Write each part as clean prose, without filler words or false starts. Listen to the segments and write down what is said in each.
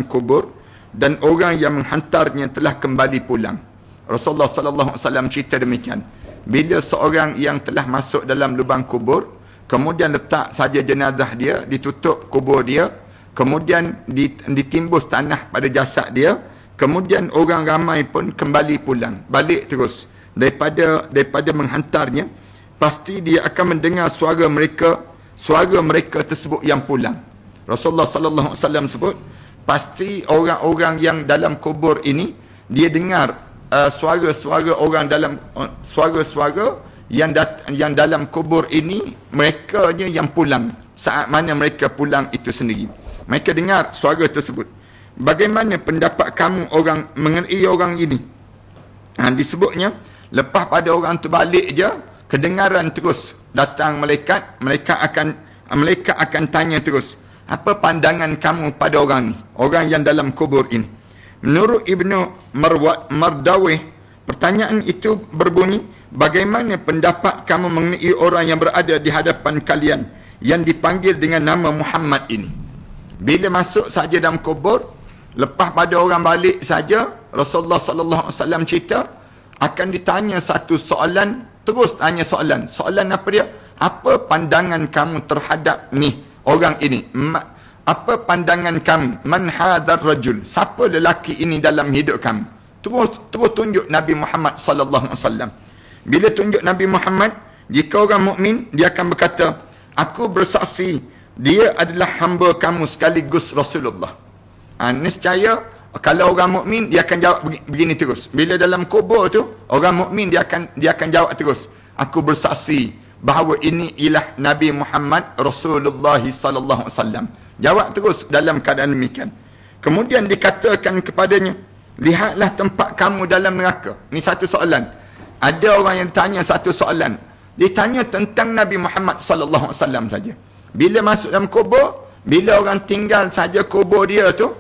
kubur dan orang yang menghantarnya telah kembali pulang. Rasulullah sallallahu alaihi wasallam cerita demikian. Bila seorang yang telah masuk dalam lubang kubur, kemudian letak saja jenazah dia, ditutup kubur dia, kemudian ditimbus tanah pada jasad dia, kemudian orang ramai pun kembali pulang, balik terus daripada menghantarnya, pasti dia akan mendengar suara mereka tersebut yang pulang. Rasulullah sallallahu alaihi wasallam sebut, pasti orang-orang yang dalam kubur ini dia dengar suara-suara orang dalam suara-suara yang dalam kubur ini, mereka yang pulang saat mana mereka pulang itu sendiri. Mereka dengar suara tersebut. Bagaimana pendapat kamu orang mengenai orang ini? Disebutnya lepas pada orang tu balik je, kedengaran terus datang malaikat akan tanya terus, apa pandangan kamu pada orang ni, orang yang dalam kubur ini? Menurut Ibnu Mardawih, pertanyaan itu berbunyi, bagaimana pendapat kamu mengenai orang yang berada di hadapan kalian yang dipanggil dengan nama Muhammad ini? Bila masuk saja dalam kubur, lepas pada orang balik saja, Rasulullah sallallahu alaihi wasallam cerita akan ditanya satu soalan, terus tanya soalan. Soalan apa dia? Apa pandangan kamu terhadap ni orang ini? Apa pandangan kamu? Man hadzal rajul? Siapa lelaki ini dalam hidup kamu? Terus tunjuk Nabi Muhammad sallallahu alaihi wasallam. Bila tunjuk Nabi Muhammad, jika orang mukmin dia akan berkata, aku bersaksi dia adalah hamba kamu sekaligus Rasulullah. Nescaya kalau orang mukmin dia akan jawab begini terus. Bila dalam kubur tu orang mukmin dia akan jawab terus, aku bersaksi bahawa ini ialah Nabi Muhammad Rasulullah sallallahu alaihi wasallam. Jawab terus dalam keadaan demikian. Kemudian dikatakan kepadanya, lihatlah tempat kamu dalam neraka. Ini satu soalan. Ada orang yang tanya satu soalan. Ditanya tentang Nabi Muhammad sallallahu alaihi wasallam saja. Bila masuk dalam kubur, bila orang tinggal saja kubur dia tu,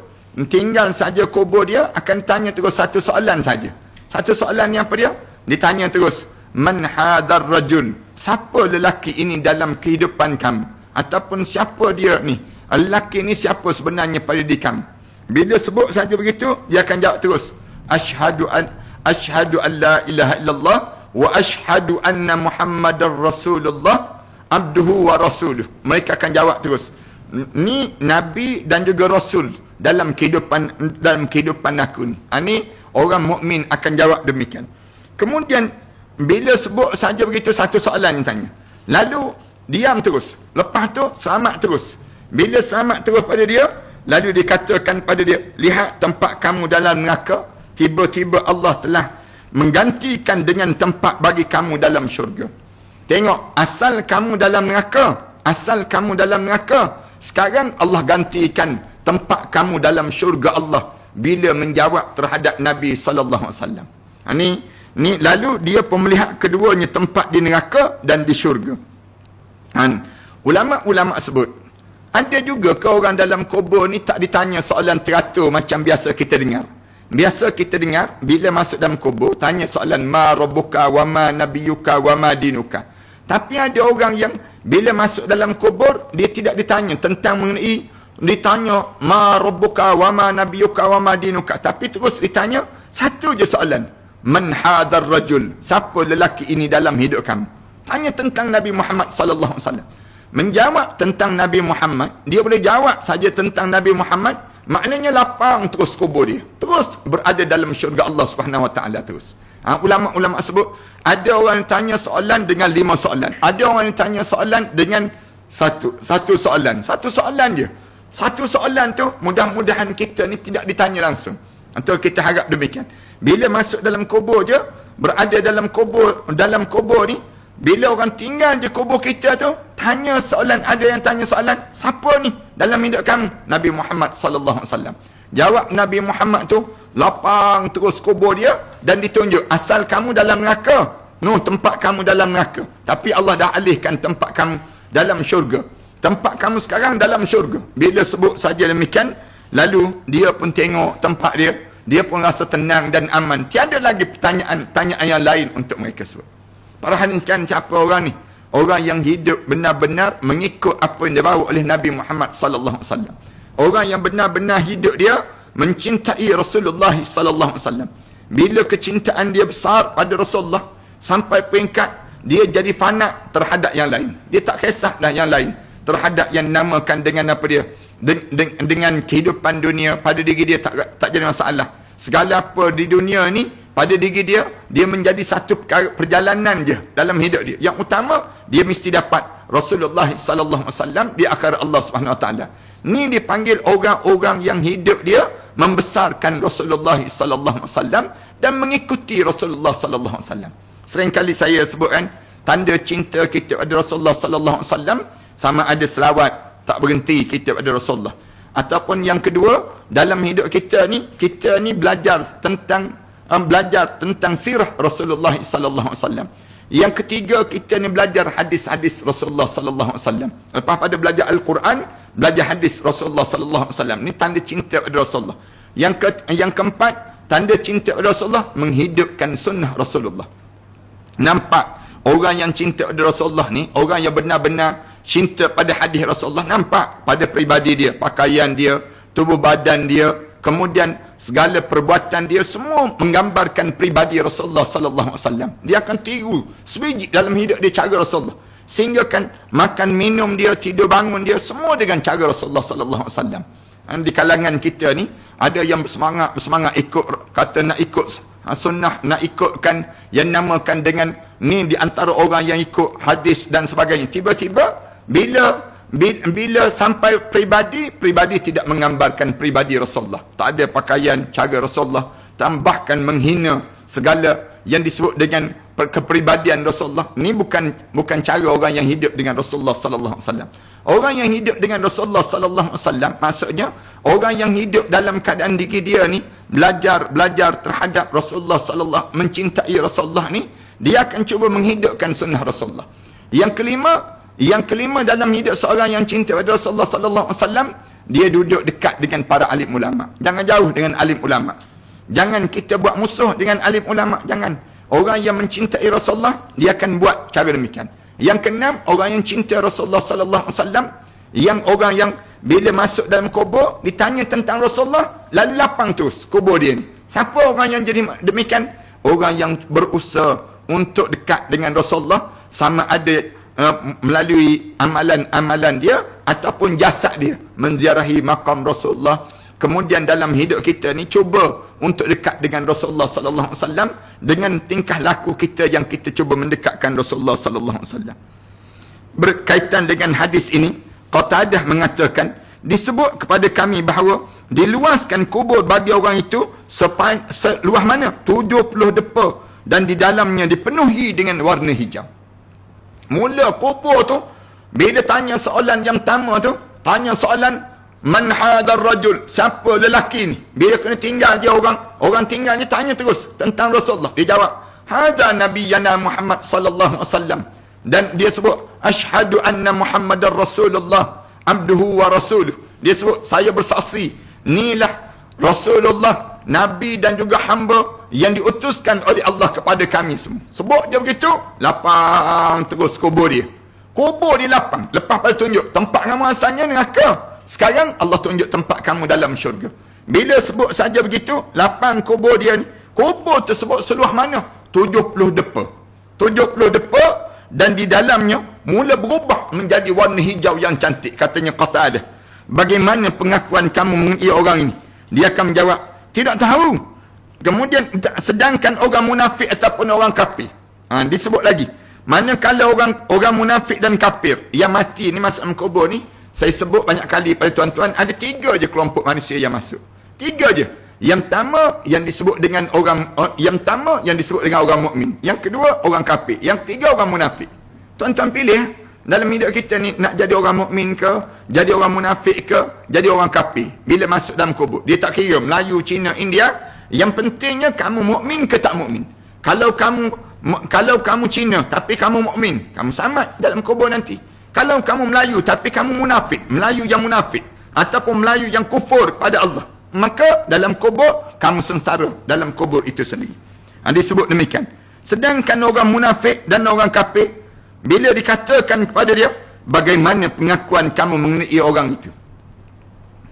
akan tanya terus satu soalan saja. Satu soalan yang apa dia? Ditanya terus, man hadzal rajul? Siapa lelaki ini dalam kehidupan kamu? Ataupun siapa dia ni? Lelaki ni siapa sebenarnya pada diri kamu? Bila sebut saja begitu, dia akan jawab terus, asyhadu an la ilaha illallah wa asyhadu anna Muhammadar Rasulullah abduhu wa rasuluh. Mereka akan jawab terus, ni Nabi dan juga Rasul dalam kehidupan aku ni. Ini orang mukmin akan jawab demikian. Kemudian bila sebut saja begitu satu soalan yang tanya, lalu diam terus, lepas tu selamat terus. Bila selamat terus pada dia, lalu dikatakan pada dia, lihat tempat kamu dalam neraka, tiba-tiba Allah telah menggantikan dengan tempat bagi kamu dalam syurga. Tengok, asal kamu dalam neraka, sekarang Allah gantikan tempat kamu dalam syurga Allah bila menjawab terhadap Nabi sallallahu alaihi wasallam. Ni lalu dia pun melihat keduanya tempat di neraka dan di syurga. Ulama-ulama sebut, ada juga ke orang dalam kubur ni tak ditanya soalan teratur macam biasa kita dengar. Biasa kita dengar bila masuk dalam kubur tanya soalan ma rabbuka wa ma nabiyuka wa ma dinuka. Tapi ada orang yang bila masuk dalam kubur dia tidak ditanya tentang mengenai, ditanya ma rabbuka wa ma nabiyuka wa ma dinuka, tapi terus ditanya satu je soalan, man hadzal rajul? Siapa lelaki ini dalam hidup kamu? Tanya tentang Nabi Muhammad sallallahu alaihi wasallam. Menjawab tentang Nabi Muhammad, dia boleh jawab saja tentang Nabi Muhammad, maknanya lapang terus kubur dia, terus berada dalam syurga Allah Subhanahu wa taala terus. Ulama-ulama sebut ada orang yang tanya soalan dengan 5 soalan, ada orang yang tanya soalan dengan satu soalan je. Satu soalan tu mudah-mudahan kita ni tidak ditanya langsung, atau kita harap demikian. Bila masuk dalam kubur je, berada dalam kubur ni, bila orang tinggal je kubur kita tu, tanya soalan, ada yang tanya soalan, siapa ni dalam hidup kamu? Nabi Muhammad sallallahu alaihi wasallam. Jawab Nabi Muhammad tu, lapang terus kubur dia dan ditunjuk, asal kamu dalam neraka, tempat kamu dalam neraka, tapi Allah dah alihkan tempat kamu dalam syurga. Tempat kamu sekarang dalam syurga. Bila sebut saja demikian, lalu dia pun tengok tempat dia pun rasa tenang dan aman. Tiada lagi pertanyaan yang lain untuk mereka sebut. Para hadirin sekalian, siapa orang ni? Orang yang hidup benar-benar mengikut apa yang dibawa oleh Nabi Muhammad sallallahu alaihi wasallam. Orang yang benar-benar hidup dia mencintai Rasulullah sallallahu alaihi wasallam. Bila kecintaan dia besar pada Rasulullah sampai peringkat dia jadi fana terhadap yang lain. Dia tak kisahlah yang lain terhadap yang namakan dengan apa dia, dengan kehidupan dunia. Pada diri dia tak jadi masalah. Segala apa di dunia ni pada diri dia menjadi satu perjalanan je dalam hidup dia. Yang utama dia mesti dapat Rasulullah sallallahu alaihi wasallam di akhirat Allah Subhanahu wa taala. Ni dipanggil orang-orang yang hidup dia membesarkan Rasulullah sallallahu alaihi wasallam dan mengikuti Rasulullah sallallahu alaihi wasallam. Sering kali saya sebutkan tanda cinta kita pada Rasulullah sallallahu alaihi wasallam sama ada selawat tak berhenti kita pada Rasulullah, ataupun yang kedua dalam hidup kita ni belajar tentang sirah Rasulullah sallallahu alaihi wasallam. Yang ketiga kita ni belajar hadis-hadis Rasulullah sallallahu alaihi wasallam. Lepas pada belajar Al-Quran, belajar hadis Rasulullah sallallahu alaihi wasallam. Ni tanda cinta pada Rasulullah. Yang keempat, tanda cinta pada Rasulullah menghidupkan sunnah Rasulullah. Nampak orang yang cinta pada Rasulullah ni, orang yang benar-benar cinta pada hadis Rasulullah, nampak pada peribadi dia, pakaian dia, tubuh badan dia, kemudian segala perbuatan dia semua menggambarkan peribadi Rasulullah sallallahu alaihi wasallam. Dia akan tiru sebiji dalam hidup dia cara Rasulullah. Sehingga kan makan minum dia, tidur bangun dia semua dengan cara Rasulullah sallallahu alaihi wasallam. Di kalangan kita ni ada yang bersemangat ikut, kata nak ikut sunnah, nak ikutkan yang namakan dengan ni di antara orang yang ikut hadis dan sebagainya. Tiba-tiba bila sampai pribadi tidak menggambarkan pribadi Rasulullah. Tak ada pakaian cara Rasulullah, tambahkan menghina segala yang disebut dengan kepribadian Rasulullah. Ni bukan cara orang yang hidup dengan Rasulullah sallallahu alaihi wasallam. Orang yang hidup dengan Rasulullah sallallahu alaihi wasallam maksudnya orang yang hidup dalam keadaan diri dia ni belajar terhadap Rasulullah sallallahu, mencintai Rasulullah ni, dia akan cuba menghidupkan sunnah Rasulullah. Yang kelima dalam hidup seorang yang cinta pada Rasulullah sallallahu alaihi wasallam, dia duduk dekat dengan para alim ulama. Jangan jauh dengan alim ulama. Jangan kita buat musuh dengan alim ulama, jangan. Orang yang mencintai Rasulullah, dia akan buat cara demikian. Yang keenam, orang yang cinta Rasulullah sallallahu alaihi wasallam, yang orang yang bila masuk dalam kubur ditanya tentang Rasulullah, lalu lapang terus kubur dia ni. Siapa orang yang jadi demikian? Orang yang berusaha untuk dekat dengan Rasulullah, sama ada melalui amalan-amalan dia ataupun jasad dia, menziarahi makam Rasulullah. Kemudian dalam hidup kita ni cuba untuk dekat dengan Rasulullah sallallahu alaihi wasallam dengan tingkah laku kita yang kita cuba mendekatkan Rasulullah sallallahu alaihi wasallam. Berkaitan dengan hadis ini, Qatadah mengatakan, disebut kepada kami bahawa diluaskan kubur bagi orang itu seluas mana? 70 depa, dan di dalamnya dipenuhi dengan warna hijau. Mula kubur tu, bila tanya soalan yang pertama tu, tanya soalan, man hadar rajul, siapa lelaki ni? Bila kena tinggal je orang tinggal ni, tanya terus tentang Rasulullah. Dia jawab, hadha nabiyyana Muhammad sallallahu alaihi wasallam. Dan dia sebut, asyhadu anna Muhammadar Rasulullah abduhu wa rasuluh. Dia sebut, saya bersaksi, inilah Rasulullah, Nabi dan juga hamba yang diutuskan oleh Allah kepada kami semua. Sebut dia begitu, lapang terus kubur dia. Kubur dia lapang. Lepas pada tunjuk tempat kamu asalnya neraka, sekarang Allah tunjuk tempat kamu dalam syurga. Bila sebut saja begitu, lapang kubur dia ni. Kubur tersebut seluas mana? 70 depa. 70 depa, dan di dalamnya mula berubah menjadi warna hijau yang cantik. Katanya Qatadah, bagaimana pengakuan kamu mengenai orang ini? Dia akan menjawab, tidak tahu. Kemudian sedangkan orang munafik ataupun orang kafir, disebut lagi, manakala orang munafik dan kafir yang mati ni masuk dalam kubur ni, saya sebut banyak kali pada tuan-tuan, ada 3 je kelompok manusia yang masuk. 3 je. Yang pertama yang disebut dengan orang mukmin, yang kedua orang kafir, yang ketiga orang munafik. Tuan-tuan pilih dalam hidup kita ni, nak jadi orang mukmin ke, jadi orang munafik ke, jadi orang kafir. Bila masuk dalam kubur, dia tak kira Melayu, Cina, India. Yang pentingnya kamu mukmin ke tak mukmin. Kalau kamu Cina tapi kamu mukmin, kamu selamat dalam kubur nanti. Kalau kamu Melayu tapi kamu munafik, Melayu yang munafik ataupun Melayu yang kufur pada Allah, maka dalam kubur kamu sengsara dalam kubur itu sendiri. Disebut demikian. Sedangkan orang munafik dan orang kafir, bila dikatakan kepada dia, bagaimana pengakuan kamu mengenai orang itu?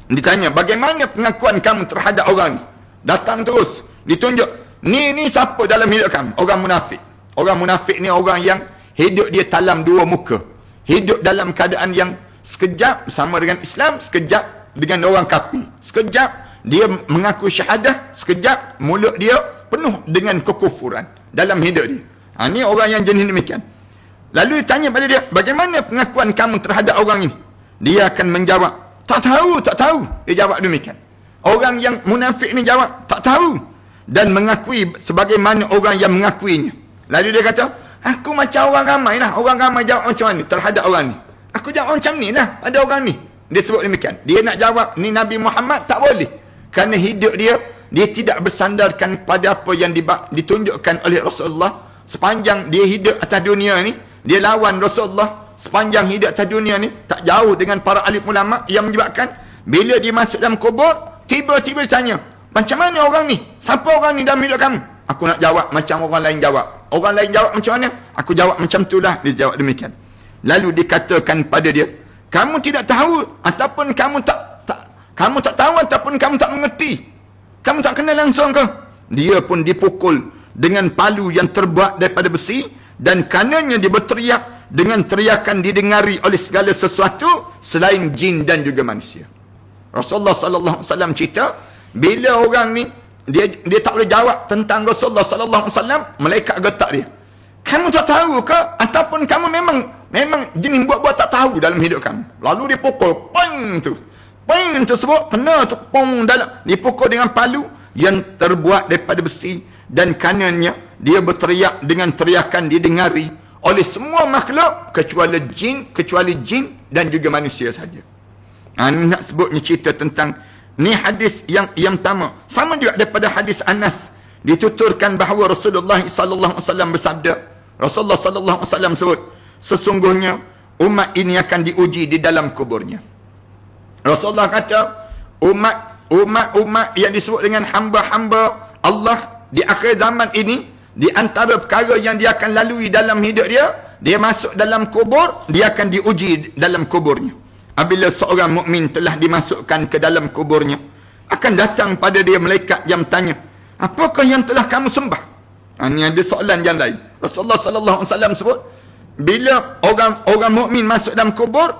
Ditanya, bagaimana pengakuan kamu terhadap orang ni? Datang terus, ditunjuk. Ni siapa dalam hidup kamu? Orang munafik. Orang munafik ni orang yang hidup dia talam dua muka. Hidup dalam keadaan yang sekejap sama dengan Islam, sekejap dengan orang kafir. Sekejap dia mengaku syahadah, sekejap mulut dia penuh dengan kekufuran dalam hidup dia. Ni orang yang jenis demikian. Lalu ditanya pada dia, bagaimana pengakuan kamu terhadap orang ini? Dia akan menjawab, tak tahu. Dia jawab demikian. Orang yang munafik ni jawab, tak tahu. Dan mengakui sebagaimana orang yang mengakuinya. Lalu dia kata, aku macam orang ramai lah. Orang ramai jawab macam mana terhadap orang ni? Aku jawab macam ni lah pada orang ni. Dia sebut demikian. Dia nak jawab, ni Nabi Muhammad, tak boleh. Kerana hidup dia tidak bersandarkan pada apa yang ditunjukkan oleh Rasulullah. Sepanjang dia hidup atas dunia ni, dia lawan Rasulullah. Sepanjang hidup atas dunia ni, tak jauh dengan para alim ulama yang menyebabkan bila dia masuk dalam kubur, tiba-tiba ditanya, macam mana orang ni? Siapa orang ni dalam hidup kamu? Aku nak jawab macam orang lain jawab. Orang lain jawab macam mana? Aku jawab macam itulah. Dia jawab demikian. Lalu dikatakan pada dia, kamu tidak tahu ataupun kamu tak tahu ataupun kamu tak mengerti. Kamu tak kenal langsung ke? Dia pun dipukul dengan palu yang terbuat daripada besi, dan kanannya dia berteriak dengan teriakan didengari oleh segala sesuatu selain jin dan juga manusia. Rasulullah sallallahu alaihi wasallam cerita, bila orang ni dia tak boleh jawab tentang Rasulullah sallallahu alaihi wasallam, malaikat getak dia. Kamu tak tahu ke ataupun kamu memang jenis buat-buat tak tahu dalam hidup kamu? Lalu dia pukul pang tu. Pang tersebut kena tu pong dalam, dipukul dengan palu yang terbuat daripada besi, dan kanannya dia berteriak dengan teriakan didengari oleh semua makhluk kecuali jin dan juga manusia saja. Nak sebutnya cerita tentang ni hadis yang pertama. Sama juga daripada hadis Anas, dituturkan bahawa Rasulullah sallallahu alaihi wasallam bersabda. Rasulullah sallallahu alaihi wasallam sebut, sesungguhnya umat ini akan diuji di dalam kuburnya. Rasulullah kata, umat yang disebut dengan hamba-hamba Allah di akhir zaman ini, di antara perkara yang dia akan lalui dalam hidup dia masuk dalam kubur, dia akan diuji dalam kuburnya. Apabila seorang mukmin telah dimasukkan ke dalam kuburnya, akan datang pada dia malaikat yang bertanya, apakah yang telah kamu sembah? Ini ada soalan yang lain. Rasulullah sallallahu alaihi wasallam sebut, bila orang mukmin masuk dalam kubur,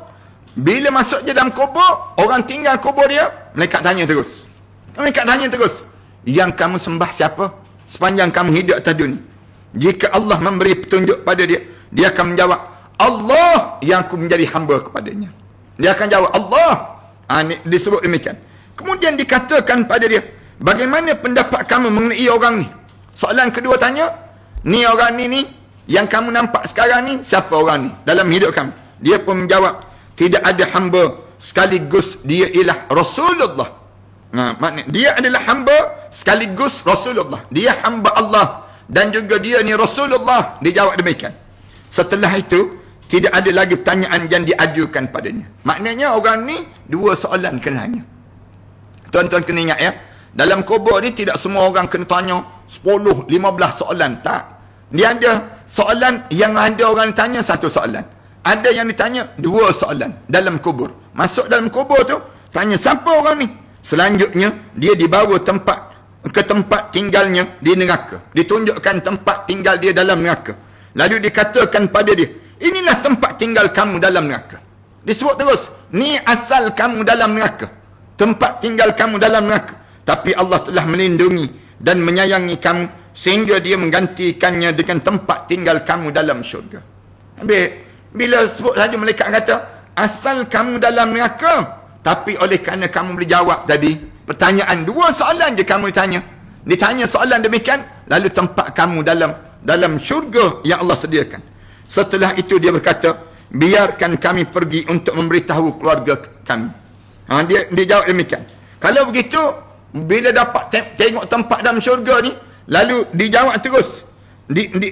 bila masuk je dalam kubur, orang tinggal kubur dia, malaikat tanya terus. Yang kamu sembah siapa sepanjang kamu hidup atas dunia? Jika Allah memberi petunjuk pada dia, dia akan menjawab, Allah yang aku menjadi hamba kepadanya. Dia akan jawab, Allah. Disebut demikian. Kemudian dikatakan pada dia, bagaimana pendapat kamu mengenai orang ni? Soalan kedua tanya, ni orang ni yang kamu nampak sekarang ni, siapa orang ni dalam hidup kamu? Dia pun menjawab, tidak ada hamba sekaligus dia ialah Rasulullah. Maknanya dia adalah hamba sekaligus Rasulullah. Dia hamba Allah dan juga dia ni Rasulullah. Dia jawab demikian. Setelah itu tidak ada lagi pertanyaan yang diajukan padanya. Maknanya orang ni dua soalan kena tanya. Tuan-tuan kena ingat ya, dalam kubur ni tidak semua orang kena tanya 10, 15 soalan. Tak. Dia ada soalan yang ada orang tanya satu soalan. Ada yang ditanya dua soalan dalam kubur. Masuk dalam kubur tu, tanya siapa orang ni? Selanjutnya, dia dibawa ke tempat tinggalnya di neraka. Ditunjukkan tempat tinggal dia dalam neraka. Lalu dikatakan pada dia, inilah tempat tinggal kamu dalam neraka. Disebut terus, ni asal kamu dalam neraka. Tempat tinggal kamu dalam neraka. Tapi Allah telah melindungi dan menyayangi kamu sehingga dia menggantikannya dengan tempat tinggal kamu dalam syurga. Bila sebut saja malaikat kata, asal kamu dalam neraka, tapi oleh kerana kamu boleh jawab tadi, pertanyaan dua soalan je kamu ditanya soalan demikian, lalu tempat kamu dalam syurga yang Allah sediakan. Setelah itu dia berkata, biarkan kami pergi untuk memberitahu keluarga kami. Dia jawab demikian. Kalau begitu, bila dapat tengok tempat dalam syurga ni, lalu dijawab terus,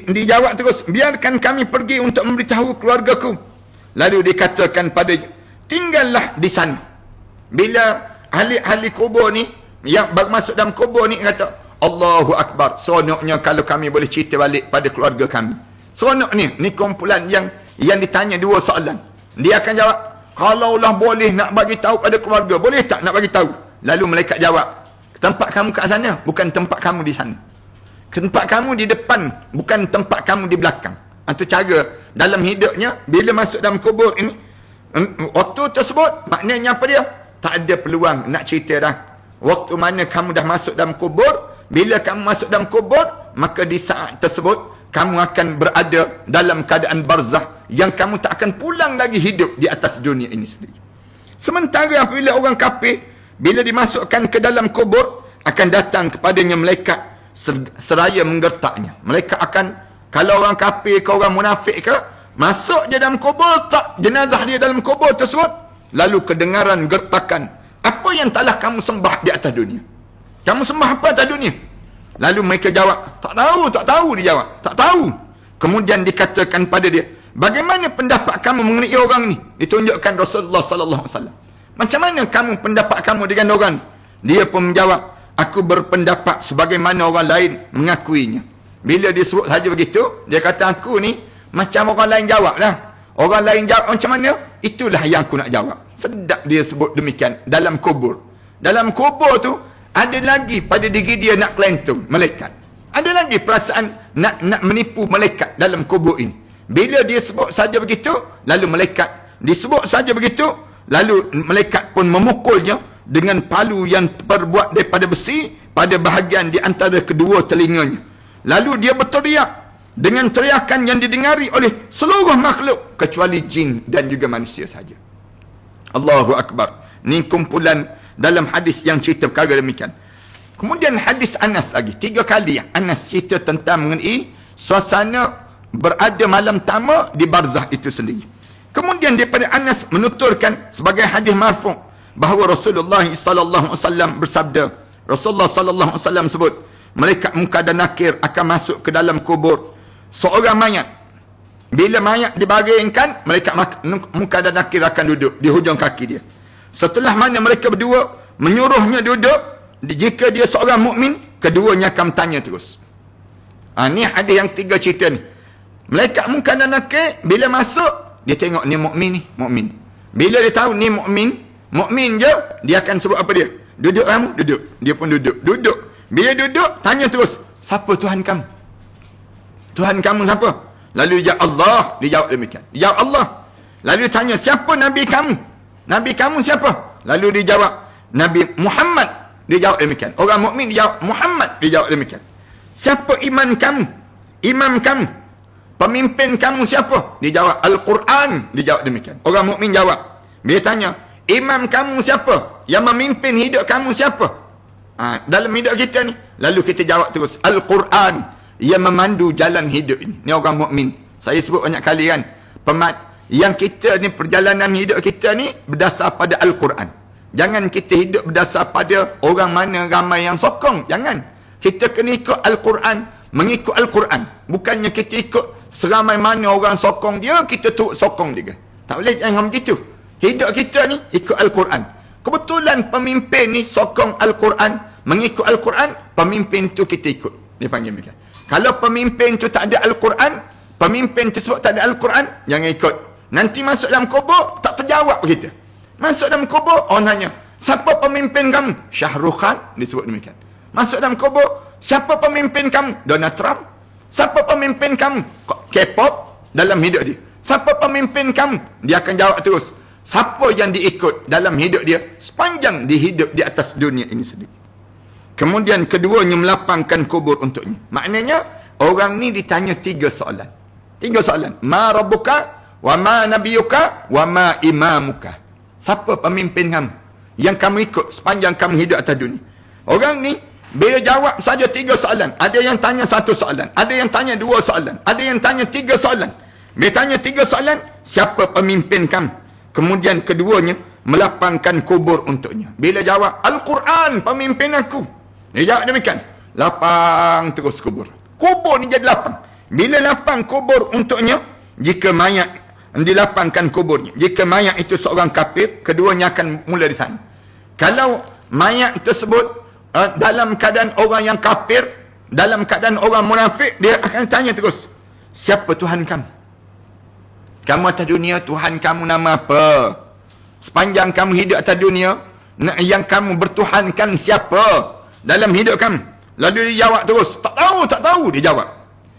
dijawab terus, biarkan kami pergi untuk memberitahu keluargaku. Lalu dikatakan padanya, tinggallah di sana. Bila ahli kubur ni yang baru masuk dalam kubur ni kata, Allahu Akbar, seronoknya kalau kami boleh cerita balik pada keluarga kami. Seronok ni kumpulan yang ditanya dua soalan. Dia akan jawab, kalaulah boleh nak bagi tahu pada keluarga, boleh tak nak bagi tahu? Lalu malaikat jawab, tempat kamu kat sana, bukan tempat kamu di sana. Tempat kamu di depan, bukan tempat kamu di belakang. Itu cara dalam hidupnya, bila masuk dalam kubur ini, waktu tersebut, maknanya apa dia? Tak ada peluang nak cerita dah. Waktu mana kamu dah masuk dalam kubur, bila kamu masuk dalam kubur, maka di saat tersebut, kamu akan berada dalam keadaan barzakh yang kamu tak akan pulang lagi hidup di atas dunia ini sendiri. Sementara apabila orang kafir, bila dimasukkan ke dalam kubur, akan datang kepadanya malaikat seraya menggertaknya. Malaikat akan, kalau orang kafir ke orang munafik ke, masuk je dalam kubur, tak jenazah dia dalam kubur tersebut, lalu kedengaran gertakan, apa yang telah kamu sembah di atas dunia? Kamu sembah apa atas dunia? Lalu mereka jawab, tak tahu dia jawab, tak tahu. Kemudian dikatakan pada dia, bagaimana pendapat kamu mengenai orang ni? Ditunjukkan Rasulullah sallallahu alaihi wasallam. Macam mana kamu pendapat kamu dengan orang ni? Dia pun menjawab, aku berpendapat sebagaimana orang lain mengakuinya. Bila dia sebut saja begitu, dia kata aku ni macam orang lain jawab lah. Orang lain jawab macam mana? Itulah yang aku nak jawab. Sedap dia sebut demikian dalam kubur. Dalam kubur tu ada lagi pada diri dia nak kelentung malaikat. Ada lagi perasaan nak menipu malaikat dalam kubur ini. Bila dia sebut saja begitu, lalu malaikat disebut saja begitu, lalu malaikat pun memukulnya dengan palu yang terbuat daripada besi pada bahagian di antara kedua telinganya. Lalu dia berteriak dengan teriakan yang didengari oleh seluruh makhluk kecuali jin dan juga manusia saja. Allahu Akbar. Ni kumpulan dalam hadis yang cerita perkara demikian. Kemudian hadis Anas lagi. 3 kali Anas cerita tentang mengenai suasana berada malam tama di barzah itu sendiri. Kemudian daripada Anas menuturkan sebagai hadis marfu' bahawa Rasulullah sallallahu alaihi wasallam bersabda, Rasulullah sallallahu alaihi wasallam sebut, malaikat munkar dan nakir akan masuk ke dalam kubur seorang mayat. Bila mayat dibaringkan, malaikat munkar dan nakir akan duduk di hujung kaki dia. Setelah mana mereka berdua menyuruhnya duduk, jika dia seorang mukmin, keduanya akan tanya terus. Ni hadis yang 3 cerita ni. Malaikat munkar dan nakir bila masuk, dia tengok ni mukmin ni, mukmin. Bila dia tahu ni mukmin je, dia akan sebut apa dia? Duduk kamu, duduk. Dia pun duduk. Bila duduk, tanya terus, siapa Tuhan kamu? Tuhan kamu siapa? Lalu dia jawab Allah. Dia jawab demikian. Dia jawab Allah. Lalu dia tanya, siapa Nabi kamu? Nabi kamu siapa? Lalu dia jawab, Nabi Muhammad. Dia jawab demikian. Orang mukmin dia jawab Muhammad. Dia jawab demikian. Siapa iman kamu? Imam kamu? Pemimpin kamu siapa? Dia jawab Al-Quran. Dia jawab demikian. Orang mukmin jawab. Dia tanya, imam kamu siapa? Yang memimpin hidup kamu siapa? Dalam hidup kita ni. Lalu kita jawab terus, Al-Quran yang memandu jalan hidup ini. Ni orang mukmin. Saya sebut banyak kali kan. Yang kita ni, perjalanan hidup kita ni berdasar pada Al-Quran. Jangan kita hidup berdasar pada orang mana ramai yang sokong. Jangan. Kita kena ikut Al-Quran, mengikut Al-Quran. Bukannya kita ikut seramai mana orang sokong dia, kita turut sokong dia. Tak boleh, jangan begitu. Hidup kita ni ikut Al-Quran. Kebetulan pemimpin ni sokong Al-Quran, mengikut Al-Quran, pemimpin tu kita ikut. Dia panggil begitu. Kalau pemimpin tu tak ada Al-Quran, pemimpin tersebut tak ada Al-Quran, jangan ikut. Nanti masuk dalam kubur, tak terjawab kita. Masuk dalam kubur, orang tanya, siapa pemimpin kamu? Shah Rukh Khan, disebut demikian. Masuk dalam kubur, siapa pemimpin kamu? Donald Trump. Siapa pemimpin kamu? K-pop dalam hidup dia. Siapa pemimpin kamu? Dia akan jawab terus. Siapa yang diikut dalam hidup dia sepanjang dihidup di atas dunia ini sendiri. Kemudian keduanya melapangkan kubur untuknya. Maknanya, orang ni ditanya 3 soalan. 3 soalan. Ma rabbuka, wa ma nabiyuka, wa ma imamuka. Siapa pemimpin kamu yang kamu ikut sepanjang kamu hidup atas dunia? Orang ni, bila jawab saja 3 soalan. Ada yang tanya 1 soalan. Ada yang tanya 2 soalan. Ada yang tanya 3 soalan. Bila tanya 3 soalan, siapa pemimpin kamu? Kemudian keduanya melapangkan kubur untuknya. Bila jawab, Al-Quran pemimpin aku. Dia jawab demikian. Lapang terus kubur. Kubur ni jadi lapang. Bila lapang kubur untuknya, jika mayat dilapangkan kuburnya, jika mayat itu seorang kafir, keduanya akan mula ditanya. Kalau mayat tersebut dalam keadaan orang yang kafir, dalam keadaan orang munafik, dia akan tanya terus, siapa Tuhan kamu? Kamu atas dunia, Tuhan kamu nama apa? Sepanjang kamu hidup atas dunia, yang kamu bertuhankan siapa dalam hidup kamu? Lalu dia jawab terus, tak tahu dia jawab.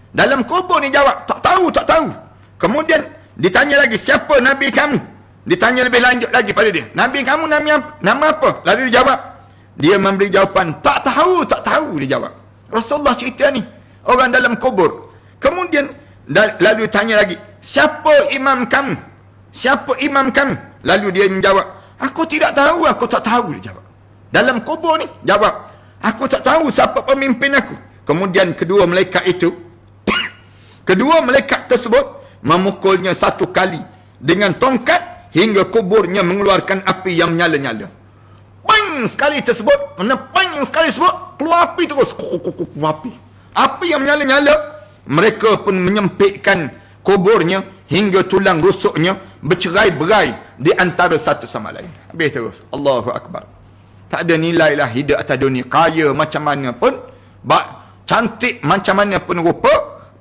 Dalam kubur dia jawab, tak tahu. Kemudian ditanya lagi, siapa Nabi kamu? Ditanya lebih lanjut lagi pada dia, Nabi kamu nama apa? Lalu dia jawab, dia memberi jawapan, tak tahu dia jawab. Rasulullah cerita ni, orang dalam kubur. Kemudian lalu tanya lagi, siapa imam kamu? Lalu dia menjawab, aku tak tahu dia jawab. Dalam kubur ni jawab, aku tak tahu siapa pemimpin aku. Kemudian kedua malaikat tersebut memukulnya satu kali dengan tongkat hingga kuburnya mengeluarkan api yang menyala-nyala. Pang sekali tersebut, keluar api terus. Api yang menyala-nyala. Mereka pun menyempitkan kuburnya hingga tulang rusuknya bercerai-berai di antara satu sama lain. Habis terus. Allahu Akbar. Tak ada nilai lah hidup atas dunia. Kaya macam mana pun, cantik macam mana pun rupa,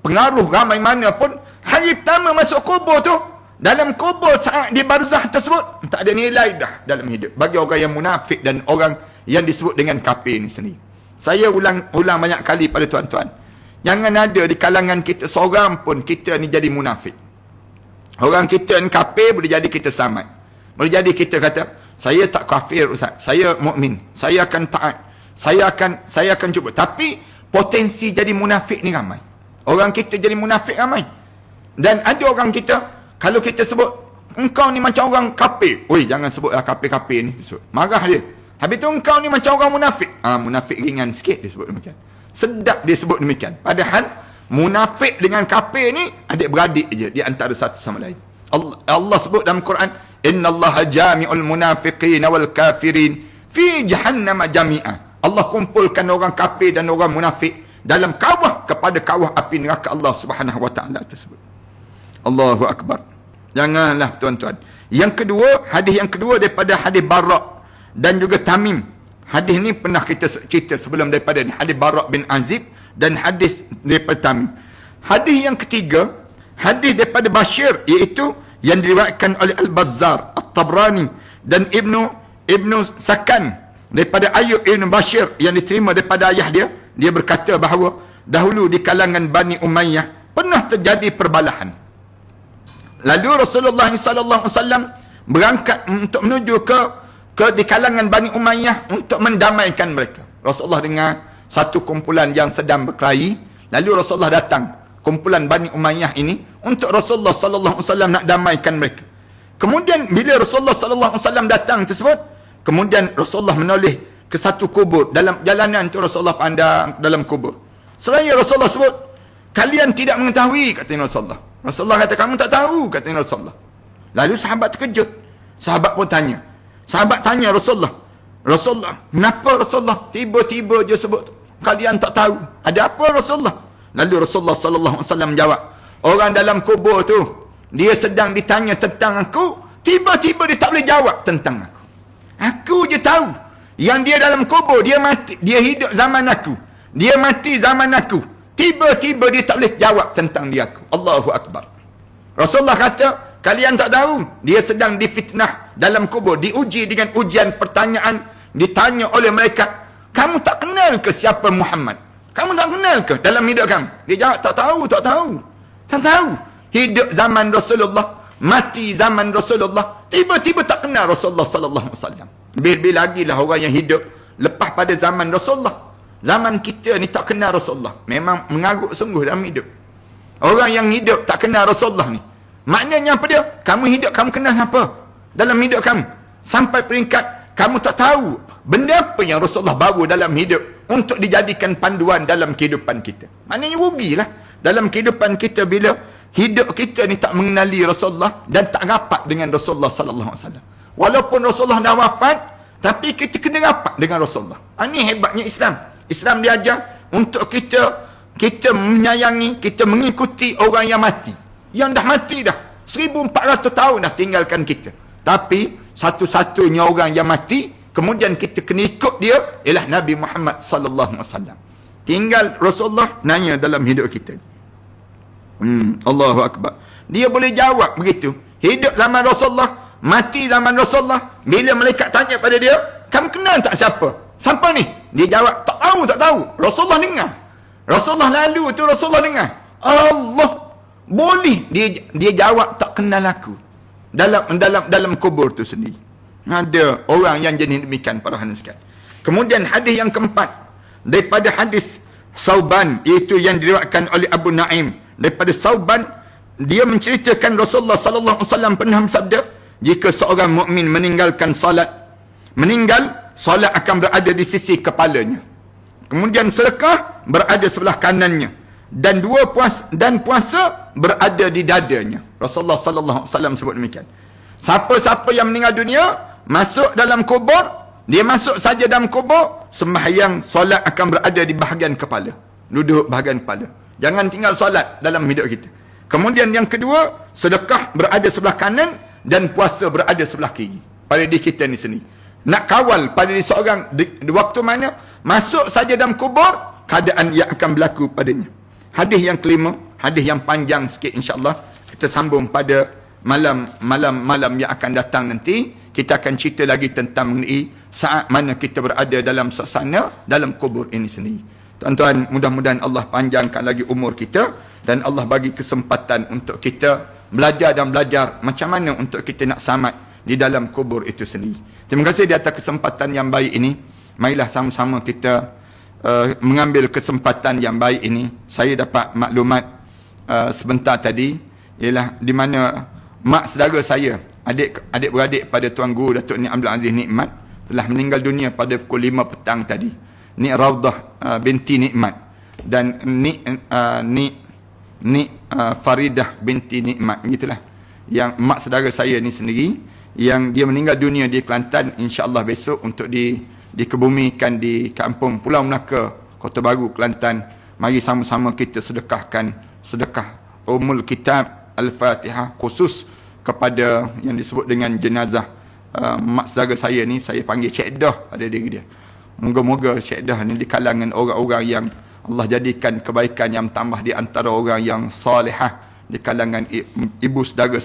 pengaruh ramai mana pun, hari pertama masuk kubur tu, dalam kubur saat di barzah tersebut, tak ada nilai dah dalam hidup. Bagi orang yang munafik dan orang yang disebut dengan kafir ni sendiri. Saya ulang banyak kali pada tuan-tuan. Jangan ada di kalangan kita seorang pun kita ni jadi munafik. Orang kita ni kafir boleh jadi kita selamat. Boleh jadi kita kata, saya tak kafir Ustaz, saya mukmin, saya akan taat, saya akan cuba. Tapi potensi jadi munafik ni ramai. Orang kita jadi munafik ramai. Dan ada orang kita, kalau kita sebut, engkau ni macam orang kafir. Oi, jangan sebutlah kafir-kafir ni. Marah dia. Habis tu engkau ni macam orang munafik. Munafik ringan sikit dia sebut demikian. Sedap dia sebut demikian. Padahal, munafik dengan kafir ni, adik-beradik je di antara satu sama lain. Allah sebut dalam Quran, Inna Allah jami'ul munafiqina wal kafirin fi jahannam jami'ah. Allah kumpulkan orang kafir dan orang munafik dalam kawah kepada kawah api neraka Allah Subhanahu wa taala tersebut. Allahu Akbar. Janganlah tuan-tuan. Yang kedua, hadis yang kedua daripada hadis Bara' dan juga Tamim. Hadis ni pernah kita cerita sebelum daripada ni. Hadis Bara' bin Azib dan hadis daripada Tamim. Hadis yang ketiga, hadis daripada Bashir, iaitu yang diriwayatkan oleh Al-Bazzar, At-Tabrani dan Ibnu Sakan daripada Ayub Ibn Bashir yang diterima daripada ayah dia. Dia berkata bahawa dahulu di kalangan Bani Umayyah pernah terjadi perbalahan. Lalu Rasulullah SAW berangkat untuk menuju ke di kalangan Bani Umayyah untuk mendamaikan mereka. Rasulullah dengar satu kumpulan yang sedang berkelahi. Lalu Rasulullah datang, kumpulan Bani Umayyah ini, untuk Rasulullah SAW nak damaikan mereka. Kemudian bila Rasulullah SAW datang tersebut, kemudian Rasulullah menoleh ke satu kubur. Dalam jalanan tu Rasulullah pandang dalam kubur. Seraya Rasulullah sebut, kalian tidak mengetahui, kata Rasulullah. Rasulullah kata, kamu tak tahu, kata Rasulullah. Lalu sahabat terkejut. Sahabat pun tanya. Sahabat tanya Rasulullah, kenapa Rasulullah tiba-tiba je sebut kalian tak tahu? Ada apa Rasulullah? Lalu Rasulullah SAW menjawab, orang dalam kubur tu, dia sedang ditanya tentang aku, tiba-tiba dia tak boleh jawab tentang aku. Aku je tahu. Yang dia dalam kubur, dia mati, dia hidup zaman aku, dia mati zaman aku. Tiba-tiba dia tak boleh jawab tentang dia aku. Allahu Akbar. Rasulullah kata, kalian tak tahu, dia sedang difitnah dalam kubur, diuji dengan ujian pertanyaan, ditanya oleh malaikat, kamu tak kenal ke siapa Muhammad? Kamu tak kenal ke dalam hidup kamu? Dia jawab, tak tahu. Hidup zaman Rasulullah, mati zaman Rasulullah, tiba-tiba tak kenal Rasulullah SAW. Lebih-lebih lagi lah orang yang hidup lepas pada zaman Rasulullah. Zaman kita ni tak kenal Rasulullah. Memang mengarut sungguh dalam hidup. Orang yang hidup tak kenal Rasulullah ni, maknanya apa dia? Kamu hidup, kamu kenal apa dalam hidup kamu? Sampai peringkat kamu tak tahu benda apa yang Rasulullah bawa dalam hidup untuk dijadikan panduan dalam kehidupan kita. Maknanya rugilah dalam kehidupan kita bila hidup kita ni tak mengenali Rasulullah dan tak rapat dengan Rasulullah SAW. Walaupun Rasulullah dah wafat, tapi kita kena rapat dengan Rasulullah. Ini hebatnya Islam. Islam diajar untuk kita menyayangi, kita mengikuti orang yang mati. Yang dah mati dah. 1400 tahun dah tinggalkan kita. Tapi satu-satunya orang yang mati, kemudian kita kena ikut dia, ialah Nabi Muhammad SAW. Tinggal Rasulullah nanya dalam hidup kita. Allahu Akbar. Dia boleh jawab begitu. Hidup zaman Rasulullah, mati zaman Rasulullah. Bila malaikat tanya pada dia, kamu kenal tak siapa? Siapa ni? Dia jawab, tak tahu. Rasulullah dengar. Rasulullah lalu tu Rasulullah dengar. Allah, boleh. Dia jawab, tak kenal aku. Dalam kubur tu sendiri. Ada orang yang jenis demikian, para hadirin sekalian. Kemudian hadis yang keempat, daripada hadis Sauban, iaitu yang diriwayatkan oleh Abu Naim. Daripada Sauban, dia menceritakan Rasulullah sallallahu alaihi wasallam pernah bersabda, jika seorang mukmin meninggalkan salat akan berada di sisi kepalanya. Kemudian sedekah berada sebelah kanannya, dan puasa berada di dadanya. Rasulullah sallallahu alaihi wasallam sebut demikian. Siapa-siapa yang meninggal dunia, masuk dalam kubur, dia masuk saja dalam kubur, sembahyang solat akan berada di bahagian kepala. Duduk bahagian kepala. Jangan tinggal solat dalam hidup kita. Kemudian yang kedua, sedekah berada sebelah kanan dan puasa berada sebelah kiri. Pada diri kita ni sendiri. Nak kawal pada diri seorang di waktu mana masuk saja dalam kubur, keadaan yang akan berlaku padanya. Hadis yang kelima, hadis yang panjang sikit insya-Allah. Kita sambung pada malam yang akan datang nanti. Kita akan cerita lagi tentang mengenai saat mana kita berada dalam suasana dalam kubur ini sendiri. Tuan-tuan, mudah-mudahan Allah panjangkan lagi umur kita dan Allah bagi kesempatan untuk kita belajar macam mana untuk kita nak selamat di dalam kubur itu sendiri. Terima kasih di atas kesempatan yang baik ini. Marilah sama-sama kita mengambil kesempatan yang baik ini. Saya dapat maklumat sebentar tadi, ialah di mana mak saudara saya, adik-beradik pada Tuan Guru Datuk Ni Abdul Aziz Nikmat, telah meninggal dunia pada pukul 5 petang tadi. Ni Raudah binti Nikmat dan Ni Faridah binti Nikmat, gitulah. Yang mak saudara saya ni sendiri, yang dia meninggal dunia di Kelantan, insya-Allah besok untuk dikebumikan di kampung Pulau Melaka, Kota Baru, Kelantan. Mari sama-sama kita sedekahkan sedekah Ummul Kitab Al-Fatihah khusus kepada yang disebut dengan jenazah mak saudara saya ni. Saya panggil Cik Dah pada diri dia. Moga-moga Cik Dah ni di kalangan orang-orang yang Allah jadikan kebaikan yang tambah di antara orang yang salihah di kalangan ibu saudara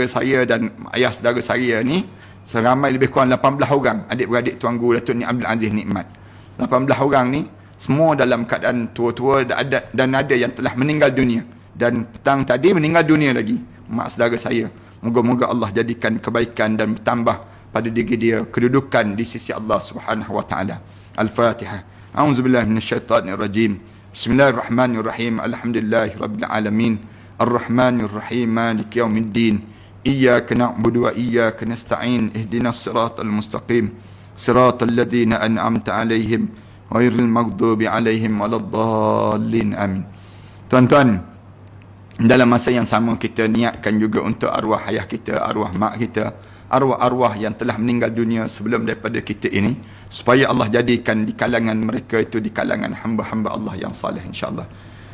saya dan ayah saudara saya ni. Seramai lebih kurang 18 orang adik-beradik Tuan Guru Datuk Ni Abdul Aziz Nikmat. 18 orang ni semua dalam keadaan tua-tua dan ada yang telah meninggal dunia. Dan petang tadi meninggal dunia lagi mak saudara saya. Moga-moga Allah jadikan kebaikan dan bertambah pada diri dia kedudukan di sisi Allah Subhanahu wa taala. Al-Fatihah. A'udzubillahi minasyaitonirrajim. Bismillahirrahmanirrahim. Alhamdulillahirabbil alamin. Arrahmanirrahim. Maliki yaumiddin. Iyyaka na'budu wa iyyaka nasta'in. Ihdinas siratal mustaqim. Siratal ladzina an'amta 'alaihim ghairil maghdubi 'alaihim waladdallin. Amin. Tuan-tuan, dalam masa yang sama kita niatkan juga untuk arwah ayah kita, arwah mak kita, arwah-arwah yang telah meninggal dunia sebelum daripada kita ini, supaya Allah jadikan di kalangan mereka itu di kalangan hamba-hamba Allah yang salih, insya-Allah.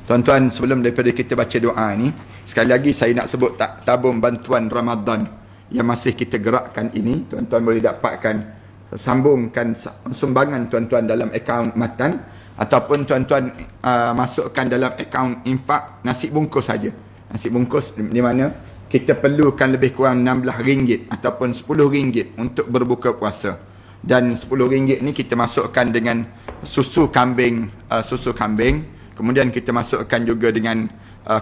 Tuan-tuan, sebelum daripada kita baca doa ini, sekali lagi saya nak sebut tabung bantuan Ramadan yang masih kita gerakkan ini. Tuan-tuan boleh dapatkan, sambungkan sumbangan tuan-tuan dalam akaun Matan, ataupun tuan-tuan masukkan dalam akaun infak nasi bungkus saja. Nasi bungkus di mana kita perlukan lebih kurang RM16 ataupun RM10 untuk berbuka puasa. Dan RM10 ni kita masukkan dengan susu kambing, kemudian kita masukkan juga dengan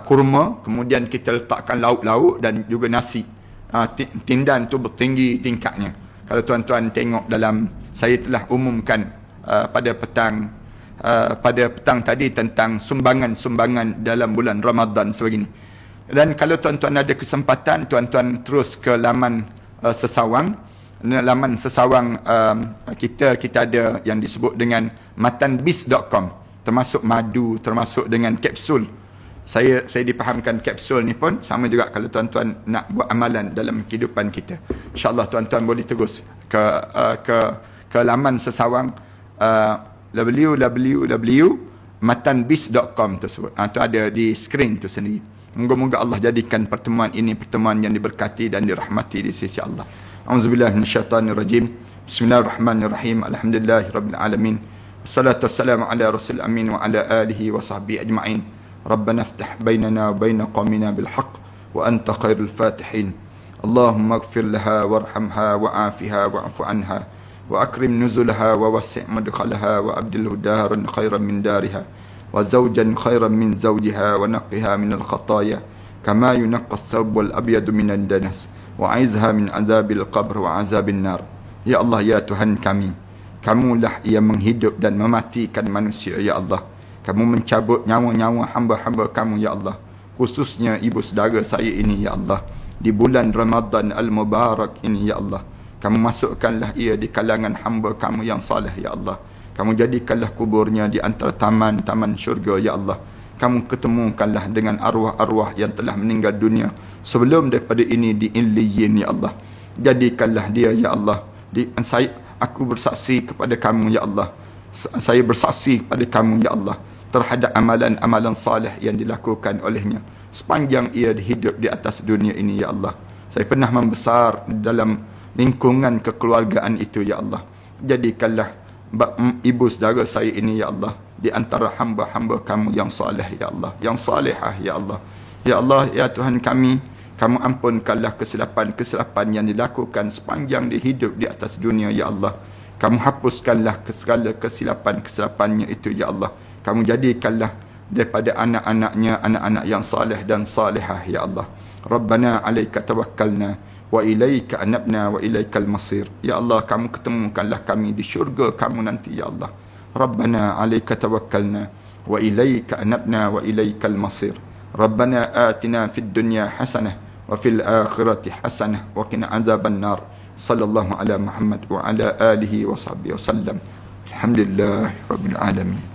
kurma, kemudian kita letakkan lauk-lauk dan juga nasi. Tindan tu bertinggi tingkatnya. Kalau tuan-tuan tengok dalam, saya telah umumkan pada petang tadi tentang sumbangan-sumbangan dalam bulan Ramadan sebegini. Dan kalau tuan-tuan ada kesempatan, tuan-tuan terus ke laman Sesawang. Laman Sesawang kita ada yang disebut dengan matanbis.com, termasuk madu, termasuk dengan kapsul. Saya dipahamkan kapsul ni pun sama juga kalau tuan-tuan nak buat amalan dalam kehidupan kita. InsyaAllah tuan-tuan boleh terus ke laman Sesawang, www.matanbis.com tersebut. Itu ada di skrin tu sendiri. Moga-moga Allah jadikan pertemuan ini pertemuan yang diberkati dan dirahmati di sisi Allah. A'udzubillahi minasyaitonirrajim. Bismillahirrahmanirrahim. Alhamdulillahirabbil alamin. Wassalatu wassalamu ala rasul amin wa ala alihi wa sahbihi ajma'in. Rabbana iftah bainana wa bain qaumina bil haqq wa anta khairul fatihin. اللهم اغفر لها وارحمها وعافها واعف عنها وأكرم نزلها ووسع مدخلها وأبدله دارا خيرا من دارها وزوجا خيرا من زوجها ونقها من الخطايا كما ينقى الثوب والأبيض من الدنس وعيزها من عذاب القبر وعذاب النار. Ya Allah, ya Tuhan kami, Kamulah yang menghidup dan mematikan manusia, ya Allah. Kamu mencabut nyawa-nyawa hamba-hamba Kamu, ya Allah. Khususnya ibu saudara saya ini, ya Allah. Di bulan Ramadan Al-Mubarak ini, ya Allah. Kamu masukkanlah ia di kalangan hamba Kamu yang saleh, ya Allah. Kamu jadikanlah kuburnya di antara taman-taman syurga, ya Allah. Kamu ketemukanlah dengan arwah-arwah yang telah meninggal dunia sebelum daripada ini di Illiyin, ya Allah. Jadikanlah dia, ya Allah. Aku bersaksi kepada Kamu, ya Allah. Saya bersaksi kepada Kamu, ya Allah, terhadap amalan-amalan saleh yang dilakukan olehnya sepanjang ia hidup di atas dunia ini, ya Allah. Saya pernah membesar dalam lingkungan kekeluargaan itu, ya Allah. Jadikanlah ibu saudara saya ini, ya Allah, di antara hamba-hamba Kamu yang saleh, ya Allah, yang salihah, ya Allah. Ya Allah, ya Tuhan kami, Kamu ampunkanlah kesilapan-kesilapan yang dilakukan sepanjang dia hidup di atas dunia, ya Allah. Kamu hapuskanlah segala kesilapan-kesilapannya itu, ya Allah. Kamu jadikanlah daripada anak-anaknya anak-anak yang saleh dan salihah, ya Allah. Rabbana alaika tawakkalna wa ilaika anabna wa ilaikal masir. Ya Allah, Kamu ketemukanlah kami di syurga Kamu nanti, ya Allah. Rabbana alaika tawakkalna wa ilaika anabna wa ilaikal masir. Rabbana atina fid dunya hasanah wa fil akhirati hasanah wa qina azaban nar. Sallallahu ala Muhammad wa ala alihi wa sahbihi wasallam. Alhamdulillah rabbil alamin.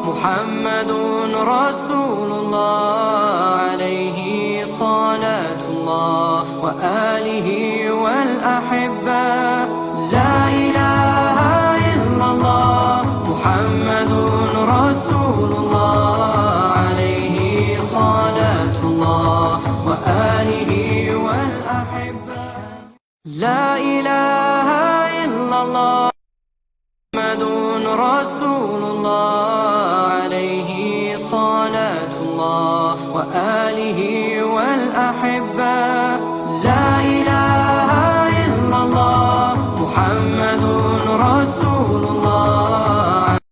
Muhammadun Rasulullah alaihi salatullah wa alihi wal ahibba. La ilaha illallah Muhammadun Rasulullah alaihi salatullah wa alihi wal ahibba. La ilaha illallah Muhammadun Rasulullah صلاة الله وآله والأحبة.